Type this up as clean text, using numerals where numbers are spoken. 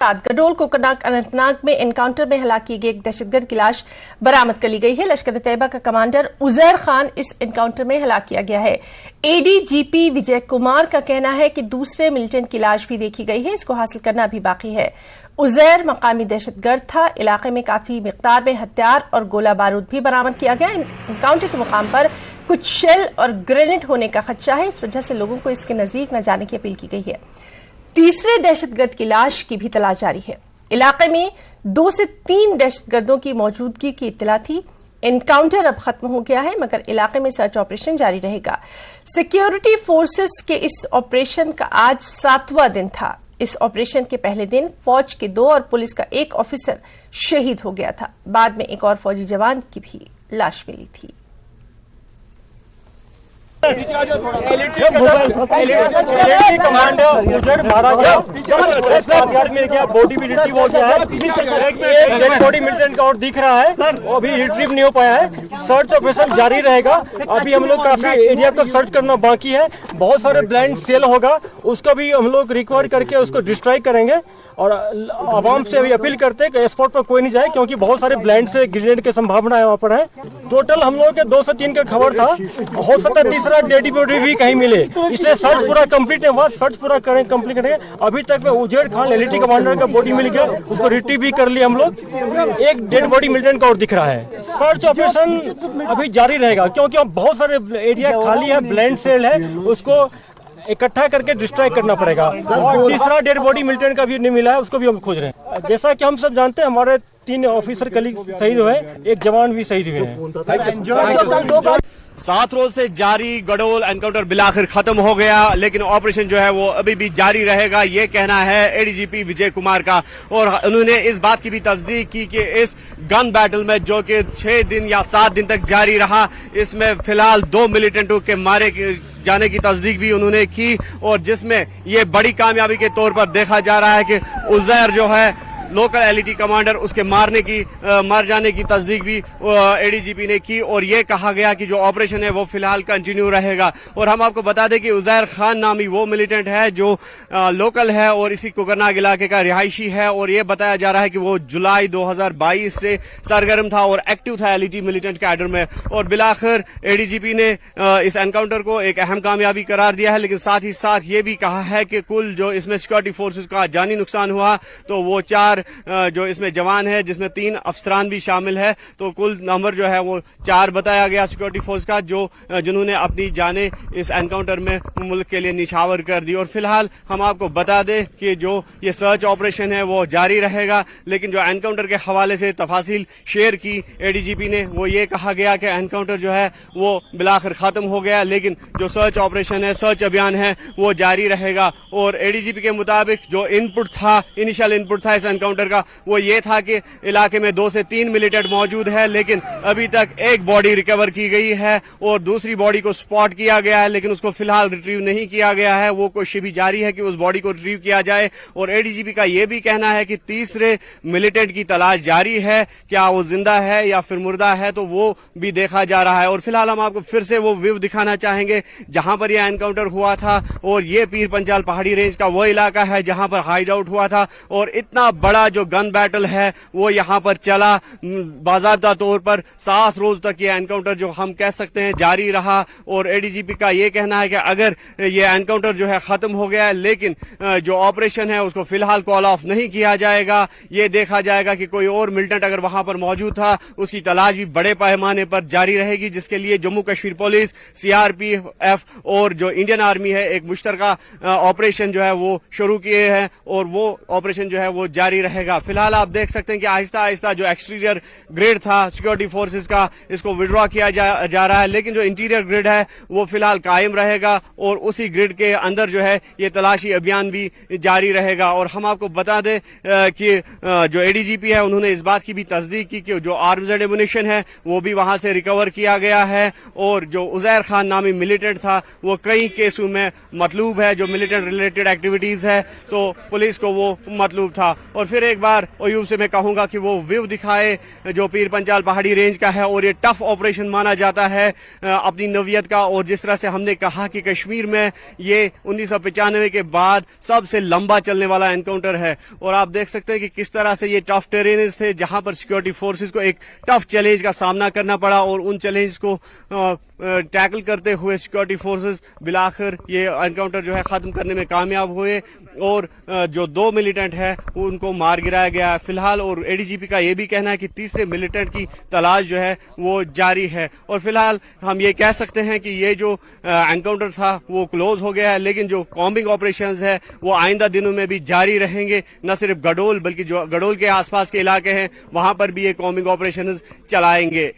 गडोल कोकरनाग अनंतनाग में एनकाउंटर में हलाक की गई एक दहशतगर्द की लाश बरामद कर ली गई है। लश्कर तैयबा का कमांडर उजैर खान इस एनकाउंटर में हलाक किया गया है। एडीजीपी विजय कुमार का कहना है कि दूसरे मिलिटेंट की लाश भी देखी गई है, इसको हासिल करना भी बाकी है। उजैर मकामी दहशतगर्द था। इलाके में काफी मिकदार में हथियार और गोला बारूद भी बरामद किया गया। एनकाउंटर के मुकाम पर कुछ शेल और ग्रेनेड होने का खदशा है, इस वजह से लोगों को इसके नजदीक न जाने की अपील की गई है। तीसरे दहशतगर्द की लाश की भी तलाश जारी है। इलाके में 2 से 3 दहशतगर्दों की मौजूदगी की इत्तला थी। एनकाउंटर अब खत्म हो गया है, मगर इलाके में सर्च ऑपरेशन जारी रहेगा। सिक्योरिटी फोर्सेस के इस ऑपरेशन का आज 7वां दिन था। इस ऑपरेशन के पहले दिन फौज के 2 और पुलिस का 1 ऑफिसर शहीद हो गया था। बाद में एक और फौजी जवान की भी लाश मिली थी। कमांडर मारा गया, मिल गया, बॉडी भी रिट्रीव हो गया है। एक डेड बॉडी मिलिटेंट का और दिख रहा है, वो अभी रिट्रीव नहीं हो पाया है। सर्च ऑपरेशन जारी रहेगा। अभी हम लोग काफी एरिया को सर्च करना बाकी है। बहुत सारे ब्लाइंड सेल होगा, उसको भी हम लोग रिकवर करके उसको डिस्ट्रॉय करेंगे। और आवाम से भी अपील करते हैं कि स्पॉट पर कोई नहीं जाए, क्योंकि बहुत सारे ब्लाइंड से ग्रेनेड की संभावना वहाँ पर है। टोटल हम लोग के 2 से 3 का खबर था, हो सकता है तीसरा डेड बॉडी भी कहीं मिले, इसलिए सर्च पूरा कंप्लीट है। सर्च पूरा कंप्लीट करेंगे। अभी तक में उजैर खान एलईटी कमांडर का बॉडी मिल गया, उसको रिट्रीव भी कर लिया हम लोग। एक डेड बॉडी मिलिटेंट का और दिख रहा है। सर्च ऑपरेशन अभी जारी रहेगा, क्योंकि अब बहुत सारे एरिया खाली है, ब्लाइंड सेल है, उसको इकट्ठा करके डिस्ट्रॉय करना पड़ेगा। और तीसरा डेड बॉडी मिलिटेंट का भी नहीं मिला है, उसको भी हम खोज रहे हैं। जैसा कि हम सब जानते हैं, हमारे 3 ऑफिसर कलीग शहीद हुए, 1 जवान भी शहीद हुए हैं। 7 रोज से जारी गडोल एनकाउंटर बिलाखिर खत्म हो गया, लेकिन ऑपरेशन जो है वो अभी भी जारी रहेगा, ये कहना है एडीजीपी विजय कुमार का। और उन्होंने इस बात की भी तस्दीक की कि इस गन बैटल में, जो कि 6 दिन या 7 दिन तक जारी रहा, इसमें फिलहाल 2 मिलिटेंटों के मारे जाने की तस्दीक भी उन्होंने की। और जिसमें ये बड़ी कामयाबी के तौर पर देखा जा रहा है कि उजैर जो है लोकल एलईटी कमांडर, उसके मार जाने की तस्दीक भी एडीजीपी ने की। और ये कहा गया कि जो ऑपरेशन है वो फिलहाल कंटिन्यू रहेगा। और हम आपको बता दें कि उजैर खान नामी वो मिलिटेंट है जो लोकल है और इसी कोकरनाग इलाके का रिहायशी है। और ये बताया जा रहा है कि वो जुलाई 2022 से सरगर्म था और एक्टिव था एलईटी मिलिटेंट कैडर में। और बिलाखिर एडीजीपी ने इस एनकाउंटर को एक अहम कामयाबी करार दिया है, लेकिन साथ ही साथ ये भी कहा है कि कुल जो इसमें सिक्योरिटी फोर्सेज का जानी नुकसान हुआ तो वो 4 जो इसमें जवान है, जिसमें 3 अफसरान भी शामिल है, तो कुल नंबर जो है वो 4 बताया गया सिक्योरिटी फोर्स का, जिन्होंने अपनी जाने इस एनकाउंटर में मुल्क के लिए निछावर कर दी। और फिलहाल हम आपको बता दें कि जो ये सर्च ऑपरेशन है वो जारी रहेगा, लेकिन जो एनकाउंटर के हवाले से तफासिल शेयर की एडीजीपी ने, वो ये कहा गया कि एनकाउंटर जो है वो बिलाखिर खत्म हो गया, लेकिन जो सर्च ऑपरेशन है, सर्च अभियान है, वो जारी रहेगा। और एडीजीपी के मुताबिक जो इनपुट था, इनिशियल इनपुट था इस एनकाउंटर का, वो ये था कि इलाके में 2 से 3 मिलिटेंट मौजूद है, लेकिन अभी तक एक बॉडी रिकवर की गई है और दूसरी बॉडी को स्पॉट किया गया है, लेकिन उसको फिलहाल रिट्रीव नहीं किया गया है। वो कोशिश भी जारी है कि उस बॉडी को रिट्रीव किया जाए। और एडीजीपी का ये भी कहना है कि तीसरे मिलिटेंट की तलाश जारी है, क्या वो जिंदा है या फिर मुर्दा है, तो वो भी देखा जा रहा है। और फिलहाल हम आपको फिर से वो व्यू दिखाना चाहेंगे जहां पर यह एनकाउंटर हुआ था। और ये पीर पंजाल पहाड़ी रेंज का वो इलाका है जहां पर हाइड आउट हुआ था। और इतना बड़ा जो गन बैटल है वो यहां पर चला, बाकायदा तौर पर 7 रोज तक ये एनकाउंटर जो हम कह सकते हैं जारी रहा। और एडीजीपी का ये कहना है कि अगर ये एनकाउंटर जो है खत्म हो गया है, लेकिन जो ऑपरेशन है उसको फिलहाल कॉल ऑफ नहीं किया जाएगा। ये देखा जाएगा कि कोई और मिलिटेंट अगर वहां पर मौजूद था, उसकी तलाश भी बड़े पैमाने पर जारी रहेगी, जिसके लिए जम्मू कश्मीर पुलिस, सीआरपीएफ और जो इंडियन आर्मी है, एक मुश्तरका ऑपरेशन जो है वो शुरू किए हैं और वो ऑपरेशन जो है वो जारी रहेगा। फिलहाल आप देख सकते हैं कि आहिस्ता आहिस्ता जो एक्सटीरियर ग्रिड था सिक्योरिटी फोर्सेस का, इसको विड्रॉ किया जा रहा है, लेकिन जो इंटीरियर ग्रिड है वो फिलहाल कायम रहेगा और उसी ग्रिड के अंदर जो है ये तलाशी अभियान भी जारी रहेगा। और हम आपको बता दें कि जो एडीजीपी है उन्होंने इस बात की भी तस्दीक की कि जो आर्म्स एंड एमुनिशन है वो भी वहां से रिकवर किया गया है। और जो उजैर खान नामी मिलिटेंट था वो कई केसों में मतलूब है, जो मिलिटेंट रिलेटेड एक्टिविटीज है, तो पुलिस को वो मतलूब था। और फिर एक बार अयूब से मैं कहूंगा कि वो व्यू दिखाए जो पीर पंचाल पहाड़ी रेंज का है, और ये टफ ऑपरेशन माना जाता है अपनी नौयत का। और जिस तरह से हमने कहा कि कश्मीर में ये 1995 के बाद सबसे लंबा चलने वाला एनकाउंटर है, और आप देख सकते हैं कि किस तरह से ये टफ टेरेन्स थे जहां पर सिक्योरिटी फोर्सेस को एक टफ चैलेंज का सामना करना पड़ा, और उन चैलेंज को टैकल करते हुए सिक्योरिटी फोर्सेस बिलाखिर ये एनकाउंटर जो है खत्म करने में कामयाब हुए, और जो 2 मिलिटेंट है उनको मार गिराया गया फिलहाल। और एडीजीपी का ये भी कहना है कि तीसरे मिलिटेंट की तलाश जो है वो जारी है, और फिलहाल हम ये कह सकते हैं कि ये जो एनकाउंटर था वो क्लोज हो गया है, लेकिन जो कॉम्बिंग ऑपरेशंस है वो आइंदा दिनों में भी जारी रहेंगे। न सिर्फ गडोल बल्कि जो गडोल के आसपास के इलाके हैं वहां पर भी ये कॉम्बिंग ऑपरेशंस चलाएंगे।